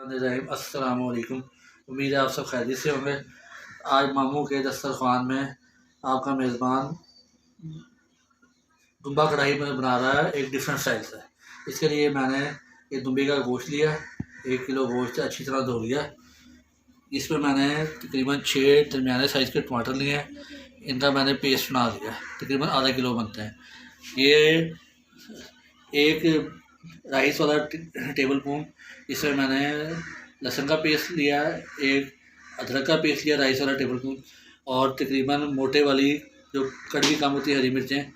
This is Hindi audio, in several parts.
अस्सलाम वालेकुम। उम्मीद है आप सब खैरियत से होंगे। आज मामू के दस्तरखान में आपका मेज़बान दुम्बा कढ़ाई में बना रहा है एक डिफरेंट स्टाइल से। इसके लिए मैंने ये दुम्बे का गोश्त लिया, 1 किलो गोश्त अच्छी तरह धो लिया। इसमें मैंने तकरीबन 6 दरमियाने साइज़ के टमाटर लिए हैं, इनका मैंने पेस्ट बना लिया, तकरीबन आधा किलो बनते हैं। ये एक राइस वाला टेबल स्पून, इसमें मैंने लहसुन का पेस्ट लिया है, एक अदरक का पेस्ट लिया राइस वाला टेबल स्पून, और तकरीबन मोटे वाली जो कड़वी कम होती है हरी मिर्चें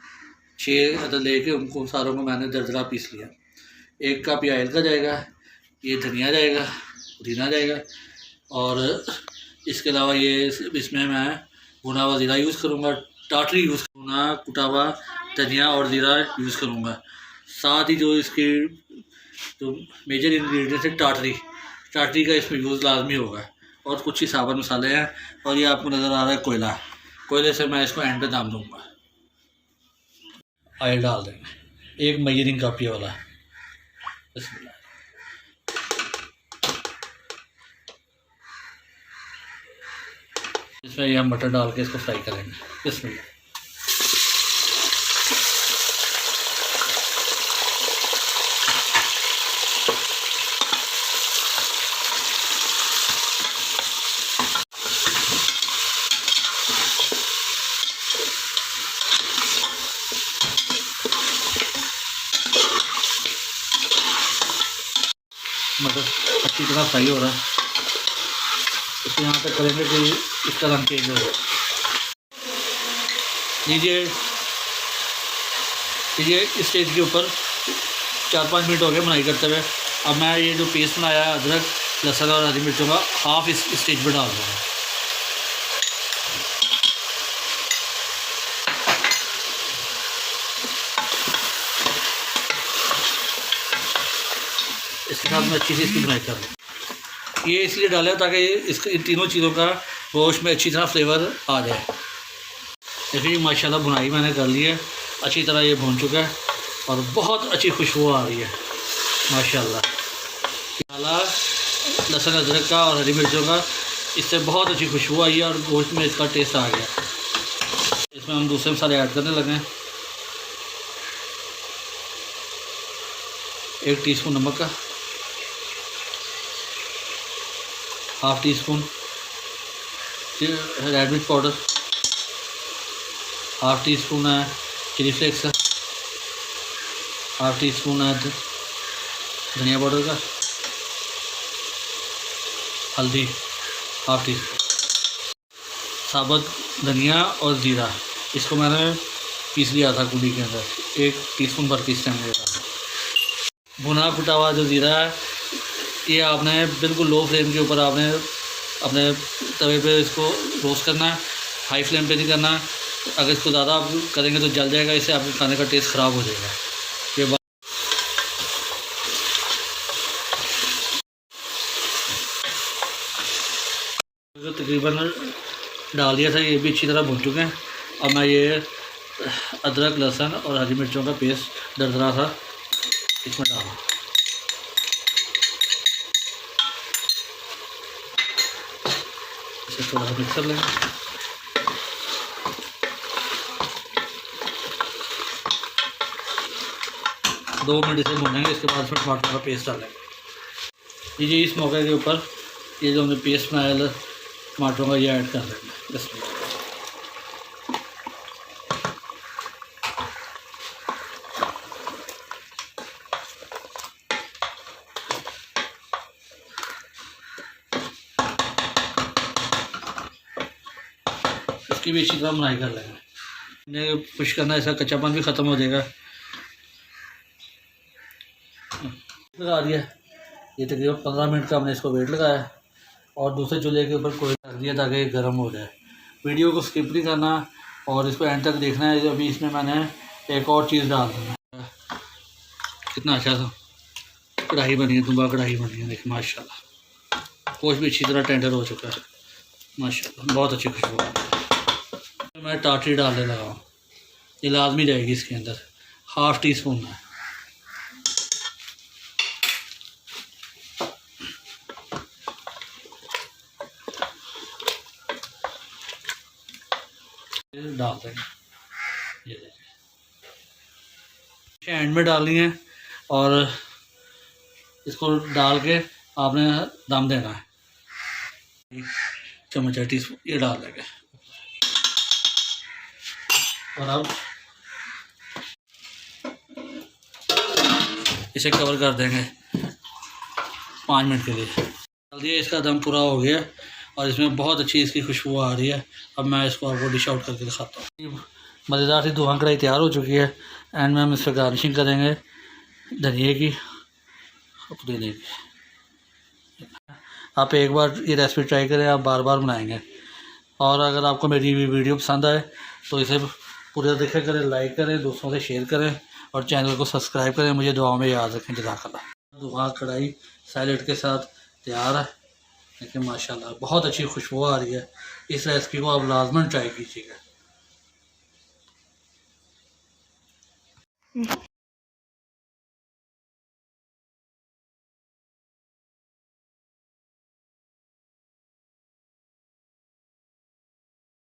6 अदर लेके उनको सारों को मैंने दरदरा पीस लिया। 1 कप ऑयल का जाएगा, ये धनिया जाएगा, पुदीना जाएगा, और इसके अलावा ये इसमें मैं भुना हुआ ज़ीरा यूज़ करूँगा, टाटरी यूज़ करूँगा, कुटा हुआ धनिया और ज़ीरा यूज़ करूँगा। साथ ही जो इसकी जो मेजर इंग्रेडिएंट है टाटरी का इसमें यूज़ लाजमी होगा, और कुछ ही साबुत मसाले हैं। और ये आपको नज़र आ रहा है कोयले से मैं इसको एंड पे दाम दूँगा। ऑयल डाल देंगे, एक मेजरिंग कप ये वाला। इसमें ये हम मटर डाल के इसको फ्राई करेंगे। इसमें मटर अच्छी तरह फ्राई हो रहा है, इसको यहाँ तक करेंगे कि इसका रंग चेंज हो जाए। लीजिए इस स्टेज के ऊपर 4-5 मिनट हो गए बनाई करते हुए। अब मैं ये जो पेस्ट बनाया है अदरक लहसुन और हरी मिर्चों का, हाफ इस स्टेज पर डाल दूँगा। इसके साथ मैं अच्छी सी इसकी बुनाई कर लूँ। ये इसलिए डाला ताकि इसके इन तीनों चीज़ों का गोश्त में अच्छी तरह फ्लेवर आ जाए। देखिए माशाल्लाह बुनाई मैंने कर ली है, अच्छी तरह ये भून चुका है और बहुत अच्छी खुशबू आ रही है माशाल्लाह। डाला लहसुन अदरक का और हरी मिर्चों का, इससे बहुत अच्छी खुशबू आई है और गोश्त में इसका टेस्ट आ गया। इसमें हम दूसरे मसाले ऐड करने लगे हैं। 1 टीस्पून नमक का, हाफ टी स्पून रेड मिर्च पाउडर, हाफ टी स्पून है चिली फ्लेक्स का, हाफ टी स्पून है धनिया पाउडर का, हल्दी हाफ टी स्पून, साबुत धनिया और ज़ीरा इसको मैंने पीस लिया था कूली के अंदर, 1 टीस्पून भर पीस लेंगे। भुना कुटा हुआ जो ज़ीरा है ये आपने बिल्कुल लो फ्लेम के ऊपर आपने अपने तवे पे इसको रोस्ट करना है, हाई फ्लेम पे नहीं करना। अगर इसको ज़्यादा आप करेंगे तो जल जाएगा, इससे आपके खाने का टेस्ट ख़राब हो जाएगा। ये बात जो तकरीबन डाल दिया था ये भी अच्छी तरह भून चुके हैं। अब मैं ये अदरक लहसुन और हरी मिर्चों का पेस्ट दरदरा था इसमें डालूँ। इसे थोड़ा सा मिक्स कर लेंगे। दो मिनट इसे भूनेंगे, इसके बाद इसमें टमाटर का पेस्ट डालेंगे। ये इस मौके के ऊपर ये जो हमने पेस्ट बनाया टमाटरों का ये ऐड कर देंगे। इसमें इसकी भी अच्छी तरह बनाई कर लेंगे। इन्हें खुश करना, इसका कच्चापन भी ख़त्म हो जाएगा। लगा दिया ये तकरीबन 15 मिनट का हमने इसको वेट लगाया और दूसरे चूल्हे के ऊपर कोयला रख दिया ताकि गर्म हो जाए। वीडियो को स्किप नहीं करना और इसको एंड तक देखना है। अभी इसमें मैंने एक और चीज़ डाल दी है। कितना अच्छा सा कढ़ाई बनी है, दुम्बा कढ़ाई बनी है। देखिए माशाल्लाह गोश्त भी अच्छी तरह टेंडर हो चुका है माशाल्लाह, बहुत अच्छी खुशबू है। मैं टाटरी डालने लगा हूँ, ये लाजमी जाएगी इसके अंदर, हाफ टी स्पून है। ये डाल देंगे, ये देखिए एंड में डालनी है और इसको डाल के आपने दम देना है। चम्मच या टीस्पून ये डाल देंगे और अब इसे कवर कर देंगे 5 मिनट के लिए। डाल दिया, इसका दम पूरा हो गया और इसमें बहुत अच्छी इसकी खुशबू आ रही है। अब मैं इसको आपको डिश आउट करके दिखाता हूँ। मज़ेदार सी दुल्हन कढ़ाई तैयार हो चुकी है। एंड में हम इस पर गार्निशिंग करेंगे धनिए की, पुदीने की। आप एक बार ये रेसिपी ट्राई करें, आप बार बार बनाएंगे। और अगर आपको मेरी वीडियो पसंद आए तो इसे पूरा देखा करें, लाइक करें, दूसरों से शेयर करें और चैनल को सब्सक्राइब करें। मुझे दुआओं में याद रखें। जज़ाकल्लाह। दुल्हन कढ़ाई सैलेड के साथ तैयार है। लेकिन माशाल्लाह बहुत अच्छी खुशबू आ रही है। इस रेसिपी को आप लाजमन ट्राई कीजिएगा।